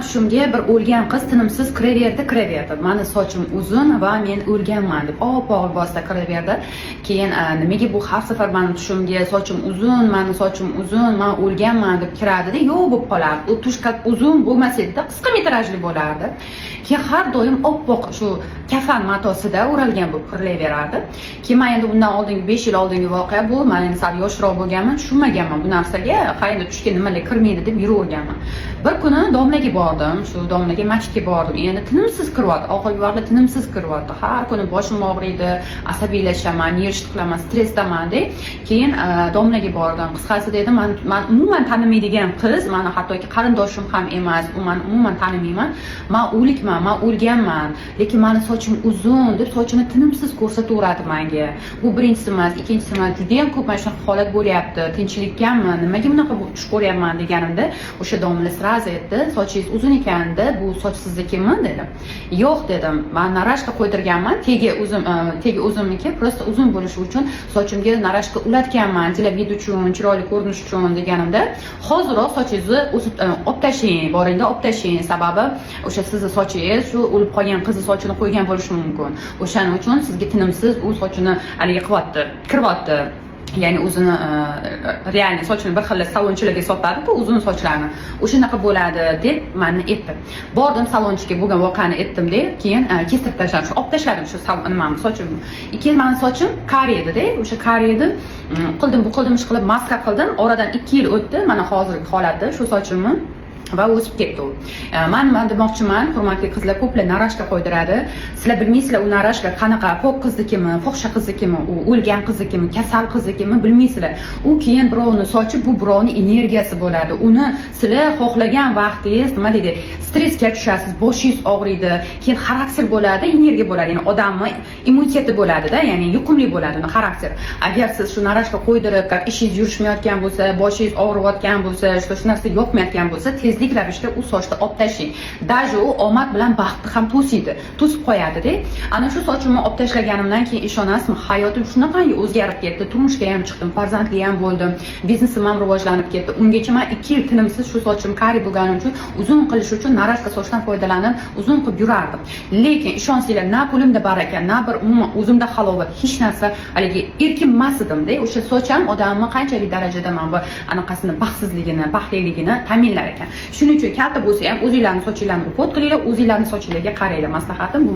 tushimga bir o'lgan qiz tinimsiz kiraverdi. Mani sochim uzun va men o'lganman deb oppoq libosda kiraverdi. Keyin nimaga bu har safar mani tushimga sochim uzun, men o'lganman deb kiradi-da, yo'q bo'lib qolardi. U tushkat uzun bo'lmas edi, qisqa metrajli bo'lardi. Keyin har doim oppoq shu kafan matosida o'ralgan bo'lib kiraverardi. Keyin men endi bundan oldingi 5 yil oldingi voqea bu. Men endi sal yoshroq bo'lganman, tushunmaganman bu narsaga, qayerda tushga nimalar kirmaydi deb yuraverganman. Bir kuni domlaga bordim, shu domlaga masjidga bordim. Endi tinimsiz kiryapti, oxirgi vaqtda tinimsiz kiryapti. Har kuni boshim og'riydi, asabiylashaman, nervishlik qilaman, stressdaman deb. Keyin domlaga bordim. Qisqasi dedim, men umuman tanimaydigan qiz, meni hattoki qarindoshim ham emas, men umuman tanimayman. Men o'likman, men o'lganman, lekin meni sochim uzun deb sochini tinimsiz ko'rsataveradi menga. Bu birinchisi emas, ikkinchisi emas, juda ham ko'p mana shunaqa holat bo'lyapti. Tinchlikkanmi, nimaga bunaqa tush ko'ryapman deganimda, o'sha domla sразу aytdi, sochingiz uzun ekanda, bu soch siznikimi dedi. Yo'q dedim, men narashka qo'ydirganman, tegi uzunmiki, просто uzun bo'lishi uchun sochimga narashka ulatganman, televid uchun, chiroyli ko'rinish uchun deganimda, hoziroq sochingizni olib tashlang, boringda olib tashlang, sababi o'sha sizning sochingiz shu o'lib qolgan qizni sochini qo'ygan bo'lishi mumkin. O'shaning uchun sizga tinimsiz u sochini haligi qilyapti, kiryapti. Ya'ni o'zini realni sochini bir xil salonchilarga sotadi-ku uzun sochlarni. O'shanaqa bo'ladi deb meni aytdi. Bordim salonchiga bo'lgan voqeani aytdim-da, keyin kestirib tashladim. Olib tashladim shu nimani sochim. Keyin meni sochim qari edi-da, o'sha qari edi. Bu qildim ish qilib maska qildim. Oradan 2 yil o'tdi, mana hozirgi holatda shu sochimni va o'sib ketdi u. Men demoqchiman, hurmatli qizlar, ko'plar narashka qo'ydiradi. Sizlar bilmaysizlar u narashka qanaqa, pok qiznikimi, fohisha qiznikimi, u o'lgan qiznikimi, kasal qiznikimi bilmaysizlar. U keyin birovni sochi bu birovning energiyasi bo'ladi. Uni sizlar xohlagan vaqtingiz, nima deydi, stressga tushasiz, boshingiz og'riydi, keyin xarakter bo'ladi, energiya bo'ladi. Ya'ni odamning immuniteti bo'ladi-da, ya'ni yuqumli bo'ladi uni xarakter. Agar siz shu narashka qo'ydirib, ishingiz yurishmayotgan bo'lsa, boshingiz og'riyotgan bo'lsa, shu narsa yoqmayotgan bo'lsa, tezlik ravishda u sochni olib tashlang. Даже u omad bilan baxtni ham to'sib qo'yadi-da. Ana shu sochimni olib tashlaganimdan keyin ishonasizmi, hayotim shunaqangi o'zgarib ketdi. Turmushga ham chiqdim, farzandli ham bo'ldim, biznesim ham rivojlanib ketdi. Ungacha men 2 yil tinimsiz shu sochim qari bo'lganim uchun, uzun qilish uchun narashka sochdan foydalanib, uzun qilib yurardim. Lekin ishonsanglar, na pulimda baraka, na bir umuman o'zimda halovat, hech narsa haligi erkin emas edim-da. O'sha soch ham odamni qanchalik darajada men bu anaqasini baxtsizligini, baxtliligini ta'minlar ekan. Shuning uchun kalta bo'lsa ham o'zingizlarning sochinglarni report qilinglar, o'zingizlarning sochinglarga qaranglar. Maslahatim bu.